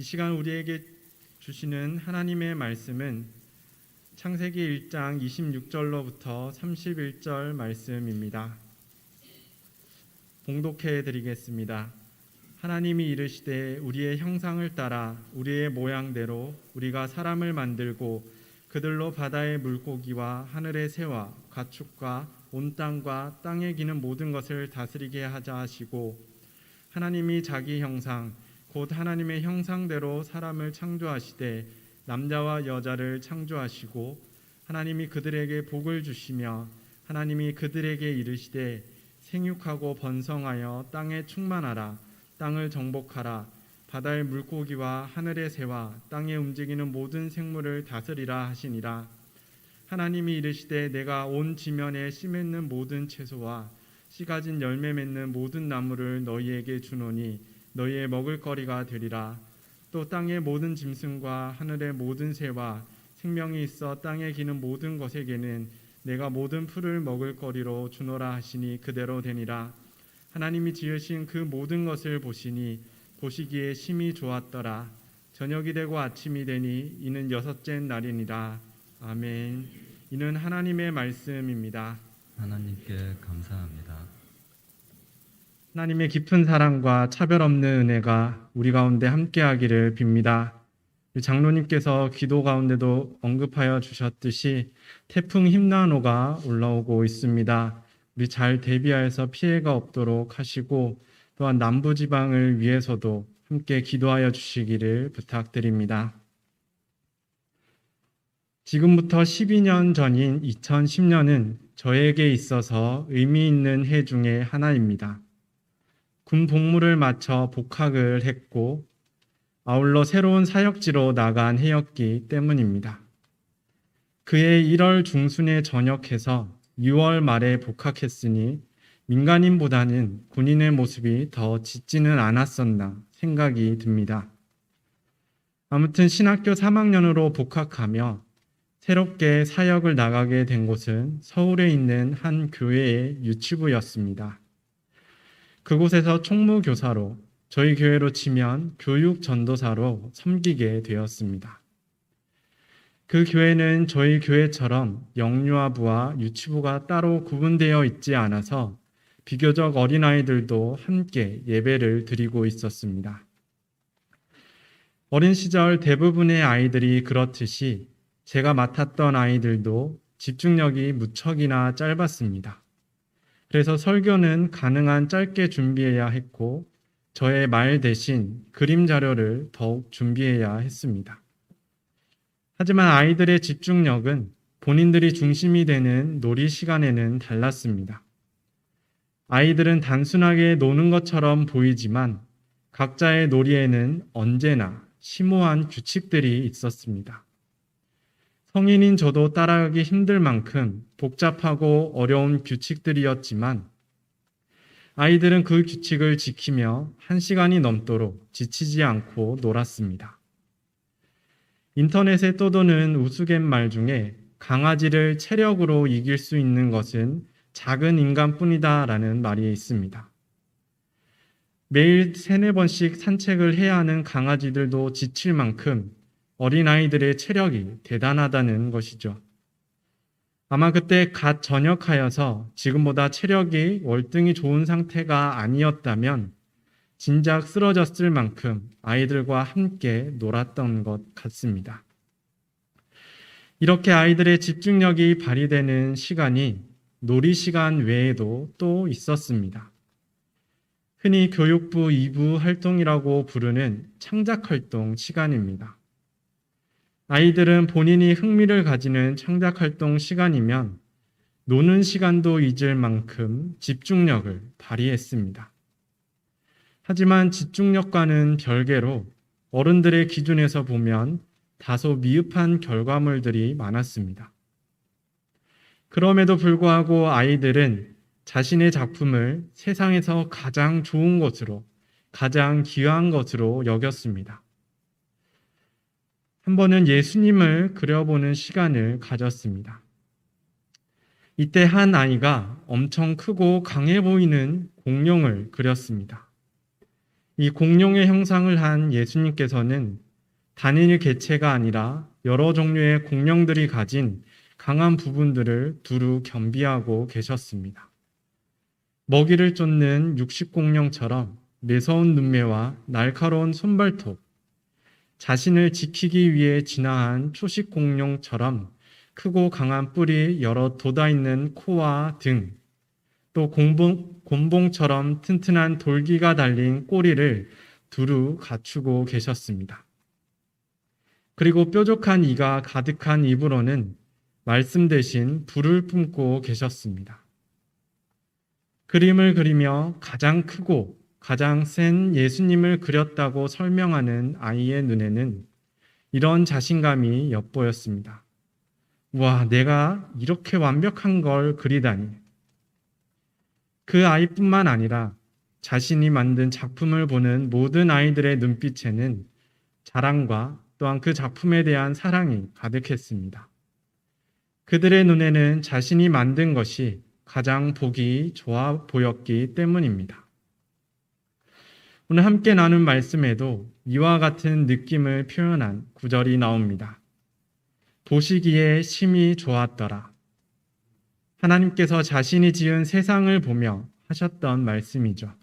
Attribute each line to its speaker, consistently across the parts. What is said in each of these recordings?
Speaker 1: 이 시간 우리에게 주시는 하나님의 말씀은 창세기 1장 26절로부터 31절 말씀입니다. 봉독해 드리겠습니다. 하나님이 이르시되 우리의 형상을 따라 우리의 모양대로 우리가 사람을 만들고 그들로 바다의 물고기와 하늘의 새와 가축과 온 땅과 땅에 기는 모든 것을 다스리게 하자 하시고, 하나님이 자기 형상 곧 하나님의 형상대로 사람을 창조하시되 남자와 여자를 창조하시고, 하나님이 그들에게 복을 주시며 하나님이 그들에게 이르시되 생육하고 번성하여 땅에 충만하라. 땅을 정복하라. 바다의 물고기와 하늘의 새와 땅에 움직이는 모든 생물을 다스리라 하시니라. 하나님이 이르시되 내가 온 지면에 씨 맺는 모든 채소와 씨 가진 열매 맺는 모든 나무를 너희에게 주노니 너희의 먹을거리가 되리라. 또 땅의 모든 짐승과 하늘의 모든 새와 생명이 있어 땅에 기는 모든 것에게는 내가 모든 풀을 먹을거리로 주노라 하시니 그대로 되니라. 하나님이 지으신 그 모든 것을 보시니 보시기에 심히 좋았더라. 저녁이 되고 아침이 되니 이는 여섯째 날이니라. 아멘. 이는 하나님의 말씀입니다.
Speaker 2: 하나님께 감사합니다.
Speaker 1: 하나님의 깊은 사랑과 차별 없는 은혜가 우리 가운데 함께하기를 빕니다. 장로님께서 기도 가운데도 언급하여 주셨듯이 태풍 힘나노가 올라오고 있습니다. 우리 잘 대비하여서 피해가 없도록 하시고, 또한 남부지방을 위해서도 함께 기도하여 주시기를 부탁드립니다. 지금부터 12년 전인 2010년은 저에게 있어서 의미 있는 해 중에 하나입니다. 군 복무를 마쳐 복학을 했고 아울러 새로운 사역지로 나간 해였기 때문입니다. 그해 1월 중순에 전역해서 6월 말에 복학했으니 민간인보다는 군인의 모습이 더 짙지는 않았었나 생각이 듭니다. 아무튼 신학교 3학년으로 복학하며 새롭게 사역을 나가게 된 곳은 서울에 있는 한 교회의 유치부였습니다. 그곳에서 총무교사로, 저희 교회로 치면 교육전도사로 섬기게 되었습니다. 그 교회는 저희 교회처럼 영유아부와 유치부가 따로 구분되어 있지 않아서 비교적 어린아이들도 함께 예배를 드리고 있었습니다. 어린 시절 대부분의 아이들이 그렇듯이 제가 맡았던 아이들도 집중력이 무척이나 짧았습니다. 그래서 설교는 가능한 짧게 준비해야 했고 저의 말 대신 그림 자료를 더욱 준비해야 했습니다. 하지만 아이들의 집중력은 본인들이 중심이 되는 놀이 시간에는 달랐습니다. 아이들은 단순하게 노는 것처럼 보이지만 각자의 놀이에는 언제나 심오한 규칙들이 있었습니다. 성인인 저도 따라가기 힘들 만큼 복잡하고 어려운 규칙들이었지만 아이들은 그 규칙을 지키며 1시간이 넘도록 지치지 않고 놀았습니다. 인터넷에 떠도는 우스갯말 중에 강아지를 체력으로 이길 수 있는 것은 작은 인간뿐이다 라는 말이 있습니다. 매일 3-4번씩 산책을 해야 하는 강아지들도 지칠 만큼 어린아이들의 체력이 대단하다는 것이죠. 아마 그때 갓 전역하여서 지금보다 체력이 월등히 좋은 상태가 아니었다면 진작 쓰러졌을 만큼 아이들과 함께 놀았던 것 같습니다. 이렇게 아이들의 집중력이 발휘되는 시간이 놀이 시간 외에도 또 있었습니다. 흔히 교육부 2부 활동이라고 부르는 창작활동 시간입니다. 아이들은 본인이 흥미를 가지는 창작활동 시간이면 노는 시간도 잊을 만큼 집중력을 발휘했습니다. 하지만 집중력과는 별개로 어른들의 기준에서 보면 다소 미흡한 결과물들이 많았습니다. 그럼에도 불구하고 아이들은 자신의 작품을 세상에서 가장 좋은 것으로, 가장 귀한 것으로 여겼습니다. 한 번은 예수님을 그려보는 시간을 가졌습니다. 이때 한 아이가 엄청 크고 강해 보이는 공룡을 그렸습니다. 이 공룡의 형상을 한 예수님께서는 단일 개체가 아니라 여러 종류의 공룡들이 가진 강한 부분들을 두루 겸비하고 계셨습니다. 먹이를 쫓는 육식공룡처럼 매서운 눈매와 날카로운 손발톱, 자신을 지키기 위해 진화한 초식공룡처럼 크고 강한 뿔이 여러 돋아있는 코와 등, 또 곤봉처럼 튼튼한 돌기가 달린 꼬리를 두루 갖추고 계셨습니다. 그리고 뾰족한 이가 가득한 입으로는 말씀 대신 불을 뿜고 계셨습니다. 그림을 그리며 가장 크고 가장 센 예수님을 그렸다고 설명하는 아이의 눈에는 이런 자신감이 엿보였습니다. 와, 내가 이렇게 완벽한 걸 그리다니. 그 아이뿐만 아니라 자신이 만든 작품을 보는 모든 아이들의 눈빛에는 자랑과 또한 그 작품에 대한 사랑이 가득했습니다. 그들의 눈에는 자신이 만든 것이 가장 보기 좋아 보였기 때문입니다. 오늘 함께 나눈 말씀에도 이와 같은 느낌을 표현한 구절이 나옵니다. 보시기에 심히 좋았더라. 하나님께서 자신이 지은 세상을 보며 하셨던 말씀이죠.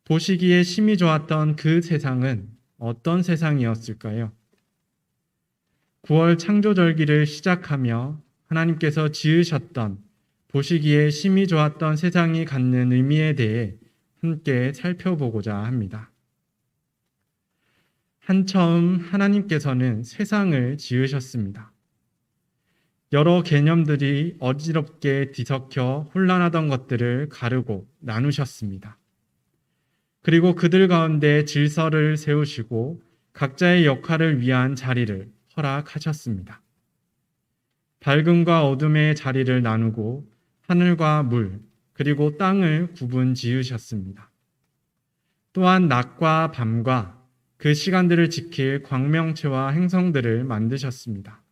Speaker 1: 보시기에 심히 좋았던 그 세상은 어떤 세상이었을까요? 9월 창조절기를 시작하며 하나님께서 지으셨던 보시기에 심히 좋았던 세상이 갖는 의미에 대해 함께 살펴보고자 합니다. 한처음 하나님께서는 세상을 지으셨습니다. 여러 개념들이 어지럽게 뒤섞여 혼란하던 것들을 가르고 나누셨습니다. 그리고 그들 가운데 질서를 세우시고 각자의 역할을 위한 자리를 허락하셨습니다. 밝음과 어둠의 자리를 나누고 하늘과 물, 그리고 땅을 구분 지으셨습니다. 또한 낮과 밤과 그 시간들을 지킬 광명체와 행성들을 만드셨습니다.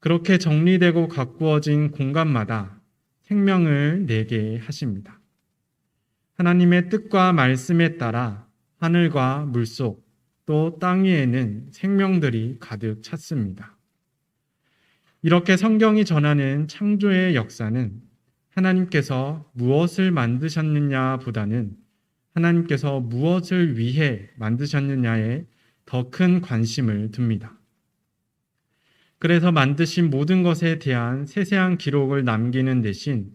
Speaker 1: 그렇게 정리되고 가꾸어진 공간마다 생명을 내게 하십니다. 하나님의 뜻과 말씀에 따라 하늘과 물속 또 땅 위에는 생명들이 가득 찼습니다. 이렇게 성경이 전하는 창조의 역사는 하나님께서 무엇을 만드셨느냐 보다는 하나님께서 무엇을 위해 만드셨느냐에 더 큰 관심을 둡니다. 그래서 만드신 모든 것에 대한 세세한 기록을 남기는 대신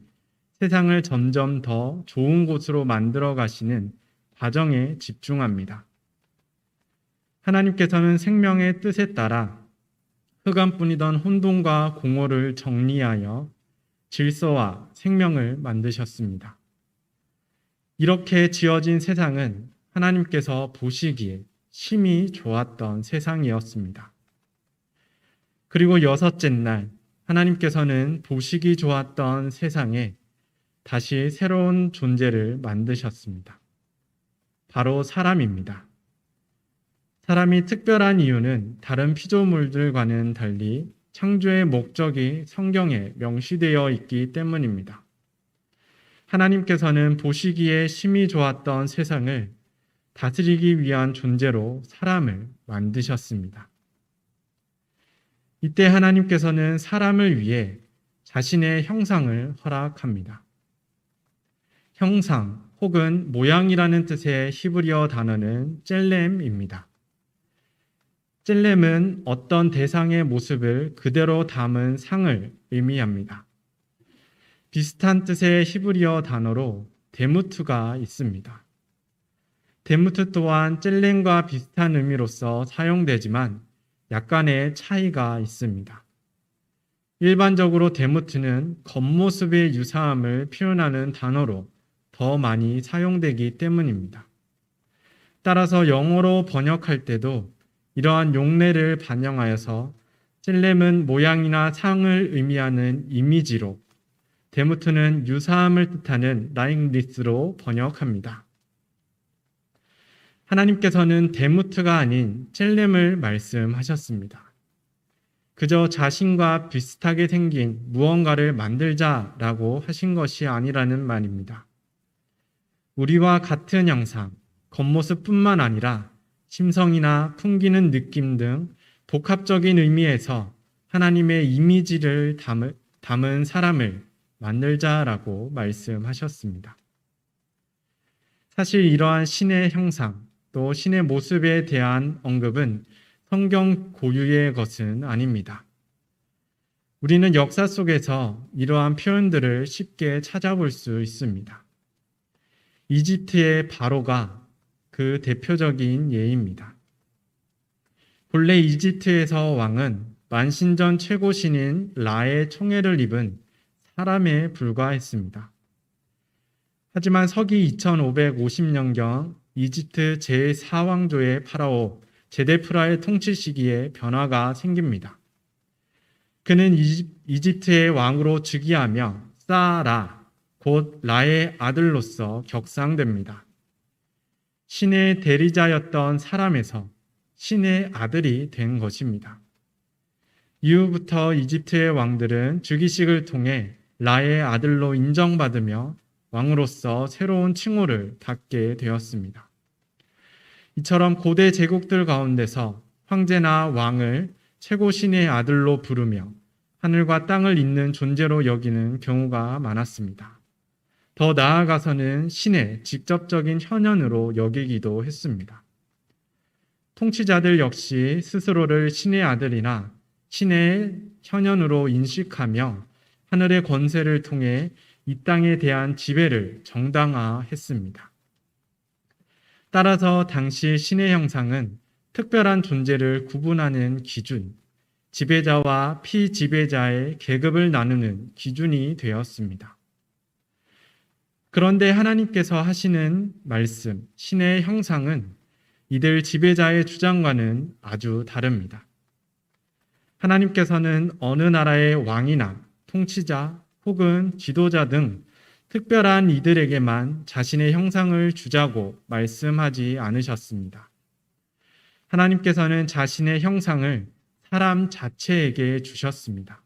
Speaker 1: 세상을 점점 더 좋은 곳으로 만들어 가시는 과정에 집중합니다. 하나님께서는 생명의 뜻에 따라 흑암뿐이던 혼돈과 공허를 정리하여 질서와 생명을 만드셨습니다. 이렇게 지어진 세상은 하나님께서 보시기에 심히 좋았던 세상이었습니다. 그리고 여섯째 날 하나님께서는 보시기 좋았던 세상에 다시 새로운 존재를 만드셨습니다. 바로 사람입니다. 사람이 특별한 이유는 다른 피조물들과는 달리 창조의 목적이 성경에 명시되어 있기 때문입니다. 하나님께서는 보시기에 심히 좋았던 세상을 다스리기 위한 존재로 사람을 만드셨습니다. 이때 하나님께서는 사람을 위해 자신의 형상을 허락합니다. 형상 혹은 모양이라는 뜻의 히브리어 단어는 젤렘입니다. 젤렘은 어떤 대상의 모습을 그대로 담은 상을 의미합니다. 비슷한 뜻의 히브리어 단어로 데무트가 있습니다. 데무트 또한 젤렘과 비슷한 의미로서 사용되지만 약간의 차이가 있습니다. 일반적으로 데무트는 겉모습의 유사함을 표현하는 단어로 더 많이 사용되기 때문입니다. 따라서 영어로 번역할 때도 이러한 용례를 반영하여서 젤렘은 모양이나 상을 의미하는 이미지로, 데무트는 유사함을 뜻하는 라이크니스로 번역합니다. 하나님께서는 데무트가 아닌 젤렘을 말씀하셨습니다. 그저 자신과 비슷하게 생긴 무언가를 만들자라고 하신 것이 아니라는 말입니다. 우리와 같은 형상, 겉모습뿐만 아니라 심성이나 풍기는 느낌 등 복합적인 의미에서 하나님의 이미지를 담은 사람을 만들자라고 말씀하셨습니다. 사실 이러한 신의 형상, 또 신의 모습에 대한 언급은 성경 고유의 것은 아닙니다. 우리는 역사 속에서 이러한 표현들을 쉽게 찾아볼 수 있습니다. 이집트의 바로가 그 대표적인 예입니다. 본래 이집트에서 왕은 만신전 최고 신인 라의 총애를 입은 사람에 불과했습니다. 하지만 서기 2550년경 이집트 제4왕조의 파라오 제데프라의 통치 시기에 변화가 생깁니다. 그는 이집트의 왕으로 즉위하며 사라, 곧 라의 아들로서 격상됩니다. 신의 대리자였던 사람에서 신의 아들이 된 것입니다. 이후부터 이집트의 왕들은 즉위식을 통해 라의 아들로 인정받으며 왕으로서 새로운 칭호를 받게 되었습니다. 이처럼 고대 제국들 가운데서 황제나 왕을 최고 신의 아들로 부르며 하늘과 땅을 잇는 존재로 여기는 경우가 많았습니다. 더 나아가서는 신의 직접적인 현현으로 여기기도 했습니다. 통치자들 역시 스스로를 신의 아들이나 신의 현현으로 인식하며 하늘의 권세를 통해 이 땅에 대한 지배를 정당화했습니다. 따라서 당시 신의 형상은 특별한 존재를 구분하는 기준, 지배자와 피지배자의 계급을 나누는 기준이 되었습니다. 그런데 하나님께서 하시는 말씀, 신의 형상은 이들 지배자의 주장과는 아주 다릅니다. 하나님께서는 어느 나라의 왕이나 통치자 혹은 지도자 등 특별한 이들에게만 자신의 형상을 주자고 말씀하지 않으셨습니다. 하나님께서는 자신의 형상을 사람 자체에게 주셨습니다.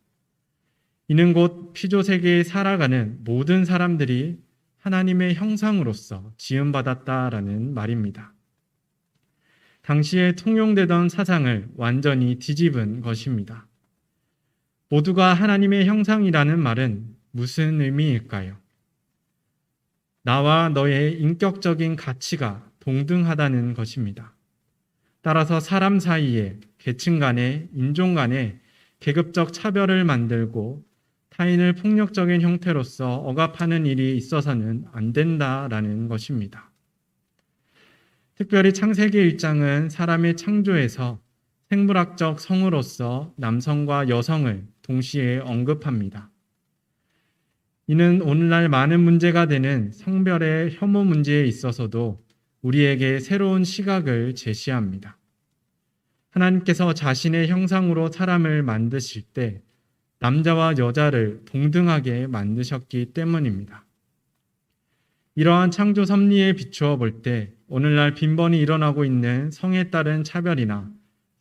Speaker 1: 이는 곧 피조세계에 살아가는 모든 사람들이 하나님의 형상으로서 지음받았다라는 말입니다. 당시에 통용되던 사상을 완전히 뒤집은 것입니다. 모두가 하나님의 형상이라는 말은 무슨 의미일까요? 나와 너의 인격적인 가치가 동등하다는 것입니다. 따라서 사람 사이에 계층 간에 인종 간에 계급적 차별을 만들고 타인을 폭력적인 형태로서 억압하는 일이 있어서는 안 된다라는 것입니다. 특별히 창세기 1장은 사람의 창조에서 생물학적 성으로서 남성과 여성을 동시에 언급합니다. 이는 오늘날 많은 문제가 되는 성별의 혐오 문제에 있어서도 우리에게 새로운 시각을 제시합니다. 하나님께서 자신의 형상으로 사람을 만드실 때 남자와 여자를 동등하게 만드셨기 때문입니다. 이러한 창조 섭리에 비추어 볼 때 오늘날 빈번히 일어나고 있는 성에 따른 차별이나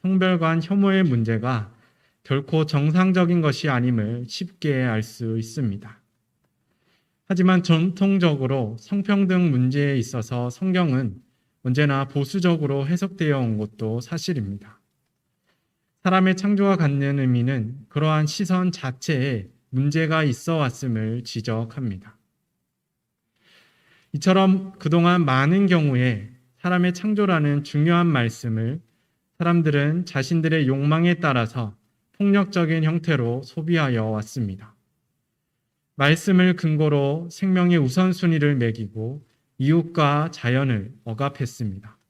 Speaker 1: 성별 간 혐오의 문제가 결코 정상적인 것이 아님을 쉽게 알 수 있습니다. 하지만 전통적으로 성평등 문제에 있어서 성경은 언제나 보수적으로 해석되어 온 것도 사실입니다. 사람의 창조가 갖는 의미는 그러한 시선 자체에 문제가 있어 왔음을 지적합니다. 이처럼 그동안 많은 경우에 사람의 창조라는 중요한 말씀을 사람들은 자신들의 욕망에 따라서 폭력적인 형태로 소비하여 왔습니다. 말씀을 근거로 생명의 우선순위를 매기고 이웃과 자연을 억압했습니다.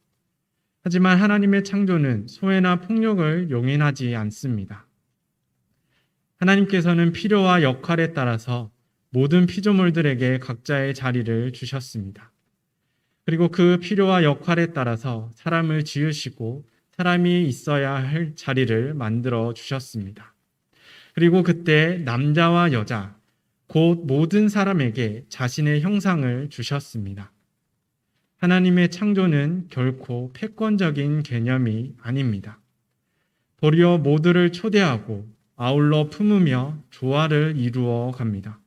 Speaker 1: 하지만 하나님의 창조는 소외나 폭력을 용인하지 않습니다. 하나님께서는 필요와 역할에 따라서 모든 피조물들에게 각자의 자리를 주셨습니다. 그리고 그 필요와 역할에 따라서 사람을 지으시고 사람이 있어야 할 자리를 만들어 주셨습니다. 그리고 그때 남자와 여자, 곧 모든 사람에게 자신의 형상을 주셨습니다. 하나님의 창조는 결코 패권적인 개념이 아닙니다. 도리어 모두를 초대하고 아울러 품으며 조화를 이루어 갑니다.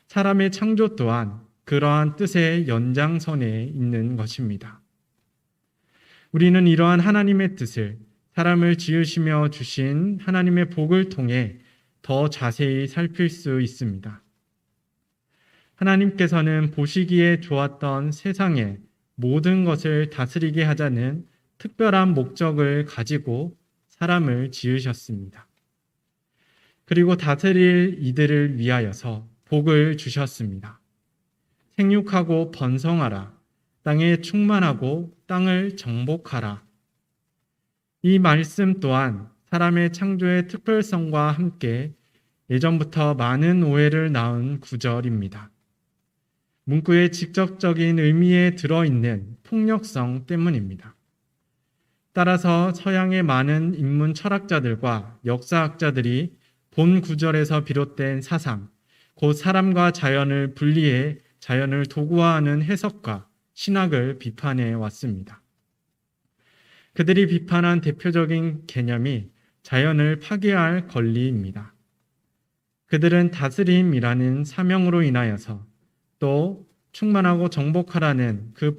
Speaker 1: 사람의 창조 또한 그러한 뜻의 연장선에 있는 것입니다. 우리는 이러한 하나님의 뜻을 사람을 지으시며 주신 하나님의 복을 통해 더 자세히 살필 수 있습니다. 하나님께서는 보시기에 좋았던 세상의 모든 것을 다스리게 하자는 특별한 목적을 가지고 사람을 지으셨습니다. 그리고 다스릴 이들을 위하여서 복을 주셨습니다. 생육하고 번성하라. 땅에 충만하고 땅을 정복하라. 이 말씀 또한 사람의 창조의 특별성과 함께 예전부터 많은 오해를 낳은 구절입니다. 문구의 직접적인 의미에 들어있는 폭력성 때문입니다. 따라서 서양의 많은 인문 철학자들과 역사학자들이 본 구절에서 비롯된 사상, 곧 사람과 자연을 분리해 자연을 도구화하는 해석과 신학을 비판해 왔습니다. 그들이 비판한 대표적인 개념이 자연을 파괴할 권리입니다. 그들은 다스림이라는 사명으로 인하여서 또 충만하고 정복하라는 그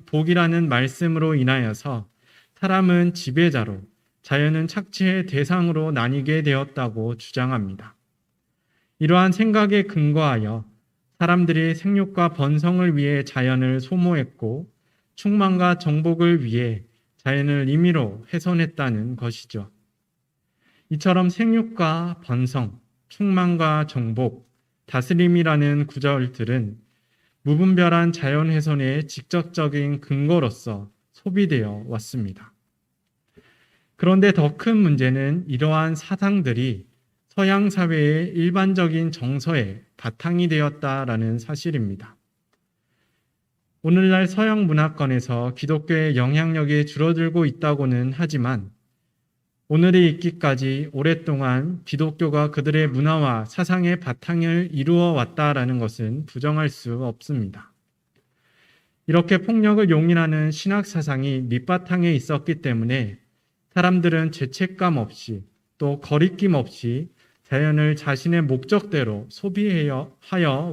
Speaker 1: 복이라는 말씀으로 인하여서 사람은 지배자로 자연은 착취의 대상으로 나뉘게 되었다고 주장합니다. 이러한 생각에 근거하여 사람들이 생육과 번성을 위해 자연을 소모했고 충만과 정복을 위해 자연을 임의로 훼손했다는 것이죠. 이처럼 생육과 번성, 충만과 정복, 다스림이라는 구절들은 무분별한 자연 훼손의 직접적인 근거로서 소비되어 왔습니다. 그런데 더 큰 문제는 이러한 사상들이 서양 사회의 일반적인 정서의 바탕이 되었다라는 사실입니다. 오늘날 서양 문화권에서 기독교의 영향력이 줄어들고 있다고는 하지만 오늘에 있기까지 오랫동안 기독교가 그들의 문화와 사상의 바탕을 이루어 왔다라는 것은 부정할 수 없습니다. 이렇게 폭력을 용인하는 신학 사상이 밑바탕에 있었기 때문에 사람들은 죄책감 없이 또 거리낌 없이 자연을 자신의 목적대로 소비하여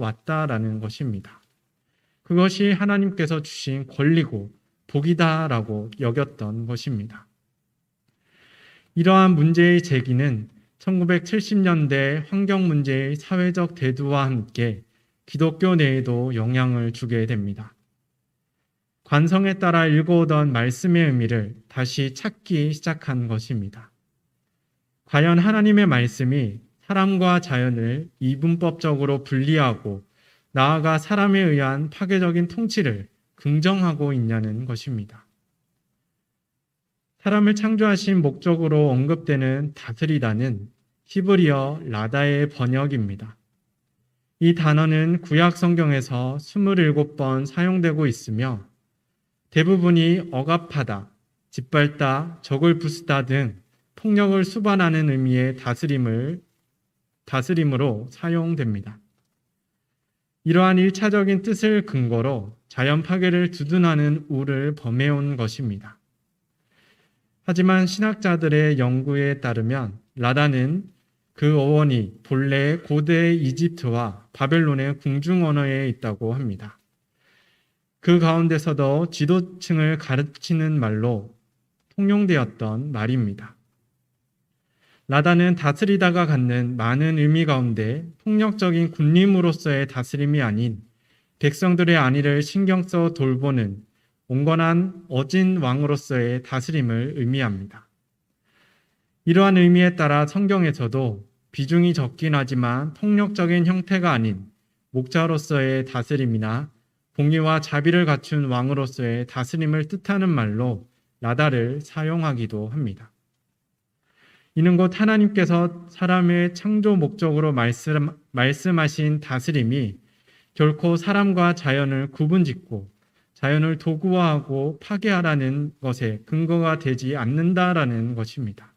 Speaker 1: 왔다라는 것입니다. 그것이 하나님께서 주신 권리고 복이다라고 여겼던 것입니다. 이러한 문제의 제기는 1970년대 환경 문제의 사회적 대두와 함께 기독교 내에도 영향을 주게 됩니다. 관성에 따라 읽어오던 말씀의 의미를 다시 찾기 시작한 것입니다. 과연 하나님의 말씀이 사람과 자연을 이분법적으로 분리하고 나아가 사람에 의한 파괴적인 통치를 긍정하고 있냐는 것입니다. 사람을 창조하신 목적으로 언급되는 다스리다는 히브리어 라다의 번역입니다. 이 단어는 구약 성경에서 27번 사용되고 있으며 대부분이 억압하다, 짓밟다, 적을 부수다 등 폭력을 수반하는 의미의 다스림으로 사용됩니다. 이러한 1차적인 뜻을 근거로 자연 파괴를 두둔하는 우를 범해온 것입니다. 하지만 신학자들의 연구에 따르면 라다는 그 어원이 본래 고대 이집트와 바벨론의 궁중 언어에 있다고 합니다. 그 가운데서도 지도층을 가르치는 말로 통용되었던 말입니다. 라다는 다스리다가 갖는 많은 의미 가운데 폭력적인 군림으로서의 다스림이 아닌 백성들의 안위를 신경 써 돌보는 온건한 어진 왕으로서의 다스림을 의미합니다. 이러한 의미에 따라 성경에서도 비중이 적긴 하지만 폭력적인 형태가 아닌 목자로서의 다스림이나 공의와 자비를 갖춘 왕으로서의 다스림을 뜻하는 말로 라다를 사용하기도 합니다. 이는 곧 하나님께서 사람의 창조 목적으로 말씀하신 다스림이 결코 사람과 자연을 구분짓고 자연을 도구화하고 파괴하라는 것에 근거가 되지 않는다라는 것입니다.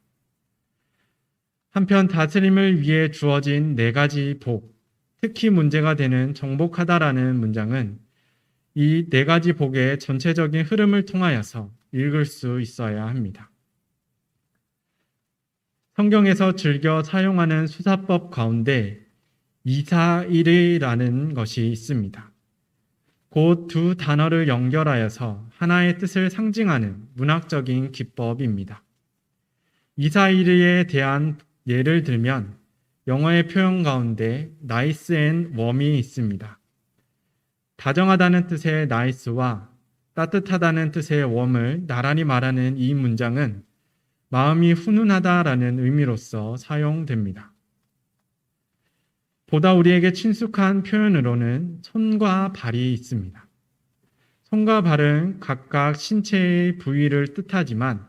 Speaker 1: 한편 다스림을 위해 주어진 4가지 복, 특히 문제가 되는 정복하다라는 문장은 이 4가지 복의 전체적인 흐름을 통하여서 읽을 수 있어야 합니다. 성경에서 즐겨 사용하는 수사법 가운데 이사일이라는 것이 있습니다. 곧 두 단어를 연결하여서 하나의 뜻을 상징하는 문학적인 기법입니다. 이사일에 대한 예를 들면 영어의 표현 가운데 nice and warm이 있습니다. 다정하다는 뜻의 nice와 따뜻하다는 뜻의 warm을 나란히 말하는 이 문장은 마음이 훈훈하다라는 의미로서 사용됩니다. 보다 우리에게 친숙한 표현으로는 손과 발이 있습니다. 손과 발은 각각 신체의 부위를 뜻하지만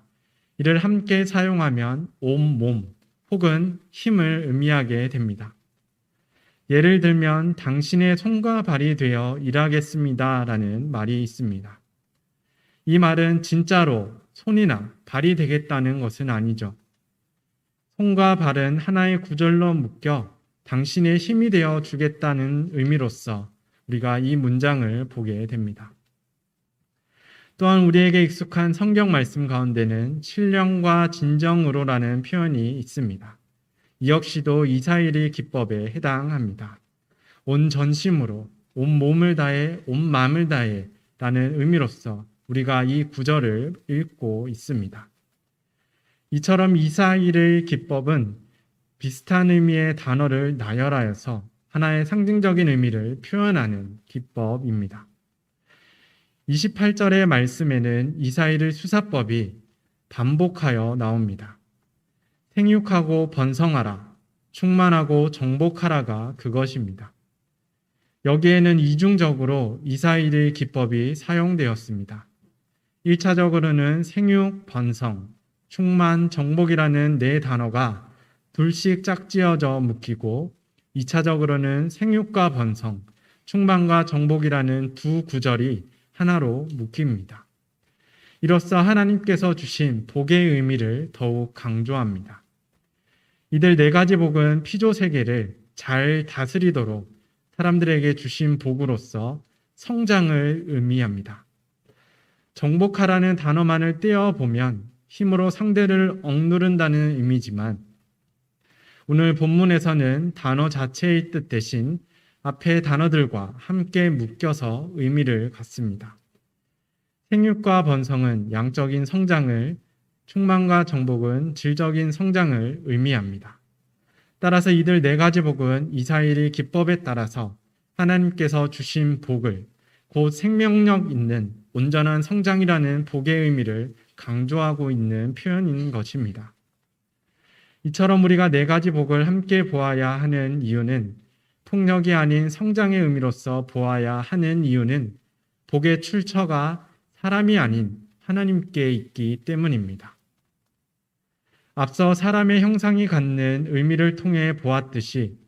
Speaker 1: 이를 함께 사용하면 온몸 혹은 힘을 의미하게 됩니다. 예를 들면 당신의 손과 발이 되어 일하겠습니다 라는 말이 있습니다. 이 말은 진짜로 손이나 발이 되겠다는 것은 아니죠. 손과 발은 하나의 구절로 묶여 당신의 힘이 되어 주겠다는 의미로서 우리가 이 문장을 보게 됩니다. 또한 우리에게 익숙한 성경 말씀 가운데는 신령과 진정으로라는 표현이 있습니다. 이 역시도 이사일의 기법에 해당합니다. 온 전심으로, 온 몸을 다해, 온 마음을 다해 라는 의미로서 우리가 이 구절을 읽고 있습니다. 이처럼 이사일의 기법은 비슷한 의미의 단어를 나열하여서 하나의 상징적인 의미를 표현하는 기법입니다. 28절의 말씀에는 이사일의 수사법이 반복하여 나옵니다. 생육하고 번성하라, 충만하고 정복하라가 그것입니다. 여기에는 이중적으로 이사일의 기법이 사용되었습니다. 1차적으로는 생육, 번성, 충만, 정복이라는 네 단어가 둘씩 짝지어져 묶이고 2차적으로는 생육과 번성, 충만과 정복이라는 두 구절이 하나로 묶입니다. 이로써 하나님께서 주신 복의 의미를 더욱 강조합니다. 이들 네 가지 복은 피조 세계를 잘 다스리도록 사람들에게 주신 복으로서 성장을 의미합니다. 정복하라는 단어만을 떼어보면 힘으로 상대를 억누른다는 의미지만 오늘 본문에서는 단어 자체의 뜻 대신 앞의 단어들과 함께 묶여서 의미를 갖습니다. 생육과 번성은 양적인 성장을, 충만과 정복은 질적인 성장을 의미합니다. 따라서 이들 네 가지 복은 이사일의 기법에 따라서 하나님께서 주신 복을 곧 생명력 있는 온전한 성장이라는 복의 의미를 강조하고 있는 표현인 것입니다. 이처럼 우리가 네 가지 복을 함께 보아야 하는 이유는 폭력이 아닌 성장의 의미로서 보아야 하는 이유는 복의 출처가 사람이 아닌 하나님께 있기 때문입니다. 앞서 사람의 형상이 갖는 의미를 통해 보았듯이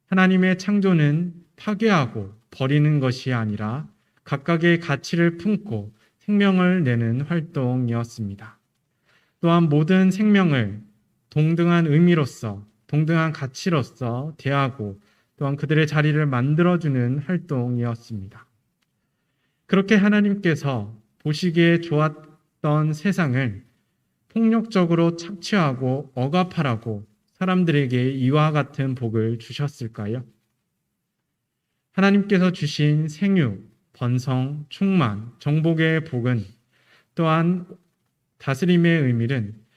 Speaker 1: 하나님의 창조는 파괴하고 버리는 것이 아니라 각각의 가치를 품고 생명을 내는 활동이었습니다. 또한 모든 생명을 동등한 의미로서, 동등한 가치로서 대하고 또한 그들의 자리를 만들어주는 활동이었습니다. 그렇게 하나님께서 보시기에 좋았던 세상을 폭력적으로 착취하고 억압하라고 사람들에게 이와 같은 복을 주셨을까요? 하나님께서 주신 생육, 번성, 충만, 정복의 복은 또한 다스림의 의미는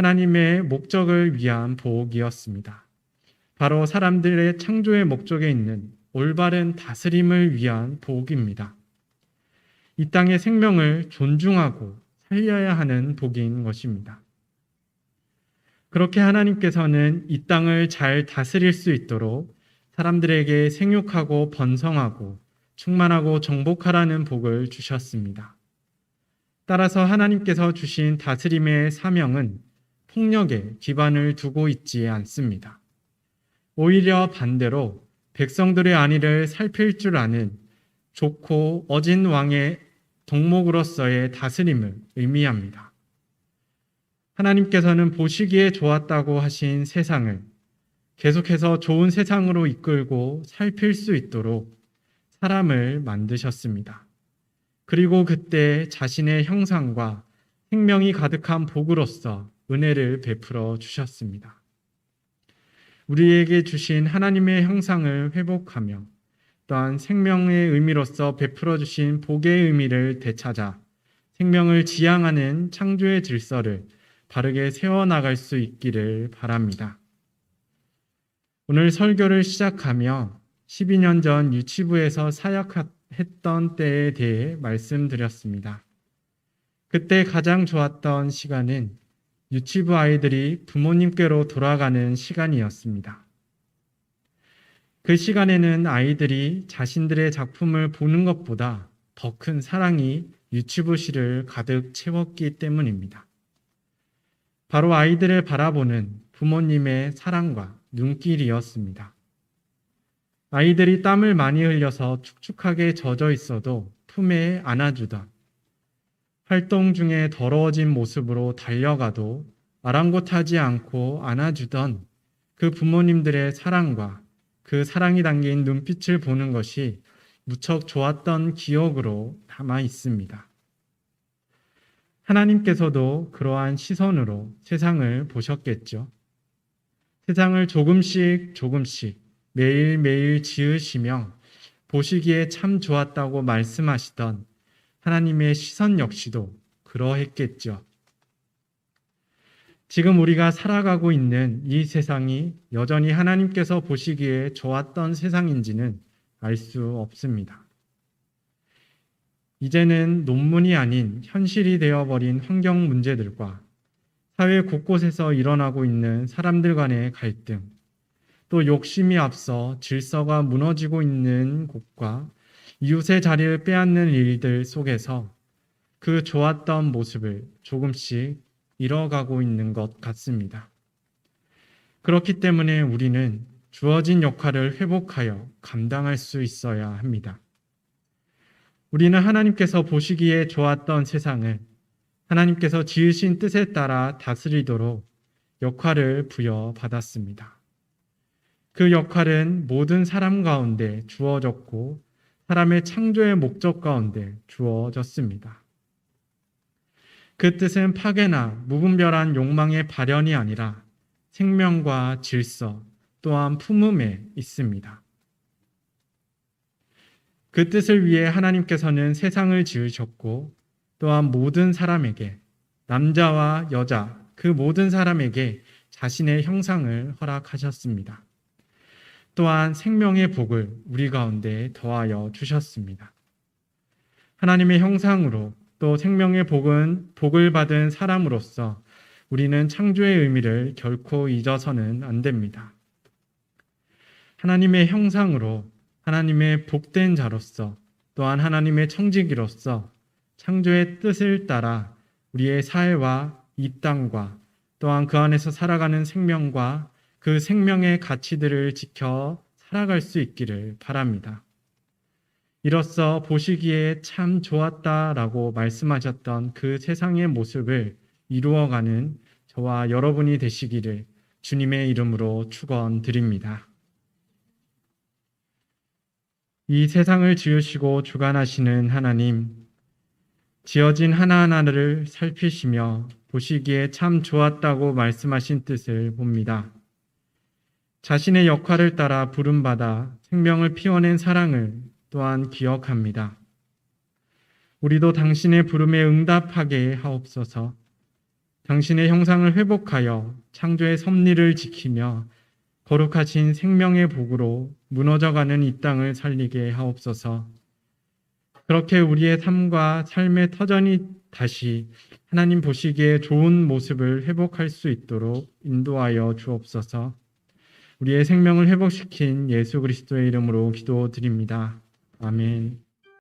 Speaker 1: 하나님의 목적을 위한 복이었습니다. 바로 사람들의 창조의 목적에 있는 올바른 다스림을 위한 복입니다. 이 땅의 생명을 존중하고 살려야 하는 복인 것입니다. 그렇게 하나님께서는 이 땅을 잘 다스릴 수 있도록 사람들에게 생육하고 번성하고 충만하고 정복하라는 복을 주셨습니다. 따라서 하나님께서 주신 다스림의 사명은 폭력에 기반을 두고 있지 않습니다. 오히려 반대로 백성들의 안위를 살필 줄 아는 좋고 어진 왕의 덕목으로서의 다스림을 의미합니다. 하나님께서는 보시기에 좋았다고 하신 세상을 계속해서 좋은 세상으로 이끌고 살필 수 있도록 사람을 만드셨습니다. 그리고 그때 자신의 형상과 생명이 가득한 복으로서 은혜를 베풀어 주셨습니다. 우리에게 주신 하나님의 형상을 회복하며 또한 생명의 의미로서 베풀어 주신 복의 의미를 되찾아 생명을 지향하는 창조의 질서를 바르게 세워나갈 수 있기를 바랍니다. 오늘 설교를 시작하며 12년 전 유치부에서 사역했던 때에 대해 말씀드렸습니다. 그때 가장 좋았던 시간은 유치부 아이들이 부모님께로 돌아가는 시간이었습니다. 그 시간에는 아이들이 자신들의 작품을 보는 것보다 더 큰 사랑이 유치부실을 가득 채웠기 때문입니다. 바로 아이들을 바라보는 부모님의 사랑과 눈길이었습니다. 아이들이 땀을 많이 흘려서 축축하게 젖어 있어도 품에 안아주던, 활동 중에 더러워진 모습으로 달려가도 아랑곳하지 않고 안아주던 그 부모님들의 사랑과 그 사랑이 담긴 눈빛을 보는 것이 무척 좋았던 기억으로 남아 있습니다. 하나님께서도 그러한 시선으로 세상을 보셨겠죠. 세상을 조금씩 매일매일 지으시며 보시기에 참 좋았다고 말씀하시던 하나님의 시선 역시도 그러했겠죠. 지금 우리가 살아가고 있는 이 세상이 여전히 하나님께서 보시기에 좋았던 세상인지는 알 수 없습니다. 이제는 논문이 아닌 현실이 되어버린 환경 문제들과 사회 곳곳에서 일어나고 있는 사람들 간의 갈등, 또 욕심이 앞서 질서가 무너지고 있는 곳과 이웃의 자리를 빼앗는 일들 속에서 그 좋았던 모습을 조금씩 잃어가고 있는 것 같습니다. 그렇기 때문에 우리는 주어진 역할을 회복하여 감당할 수 있어야 합니다. 우리는 하나님께서 보시기에 좋았던 세상을 하나님께서 지으신 뜻에 따라 다스리도록 역할을 부여받았습니다. 그 역할은 모든 사람 가운데 주어졌고 사람의 창조의 목적 가운데 주어졌습니다. 그 뜻은 파괴나 무분별한 욕망의 발현이 아니라 생명과 질서 또한 품음에 있습니다. 그 뜻을 위해 하나님께서는 세상을 지으셨고 또한 모든 사람에게, 남자와 여자 그 모든 사람에게 자신의 형상을 허락하셨습니다. 또한 생명의 복을 우리 가운데 더하여 주셨습니다. 하나님의 형상으로 또 생명의 복을 받은 사람으로서 우리는 창조의 의미를 결코 잊어서는 안 됩니다. 하나님의 형상으로 하나님의 복된 자로서 또한 하나님의 청지기로서 창조의 뜻을 따라 우리의 사회와 이 땅과 또한 그 안에서 살아가는 생명과 그 생명의 가치들을 지켜 살아갈 수 있기를 바랍니다. 이로써 보시기에 참 좋았다라고 말씀하셨던 그 세상의 모습을 이루어가는 저와 여러분이 되시기를 주님의 이름으로 축원드립니다. 이 세상을 지으시고 주관하시는 하나님, 지어진 하나하나를 살피시며 보시기에 참 좋았다고 말씀하신 뜻을 봅니다. 자신의 역할을 따라 부름받아 생명을 피워낸 사랑을 또한 기억합니다. 우리도 당신의 부름에 응답하게 하옵소서. 당신의 형상을 회복하여 창조의 섭리를 지키며 거룩하신 생명의 복으로 무너져가는 이 땅을 살리게 하옵소서. 그렇게 우리의 삶과 삶의 터전이 다시 하나님 보시기에 좋은 모습을 회복할 수 있도록 인도하여 주옵소서. 우리의 생명을 회복시킨 예수 그리스도의 이름으로 기도드립니다. 아멘.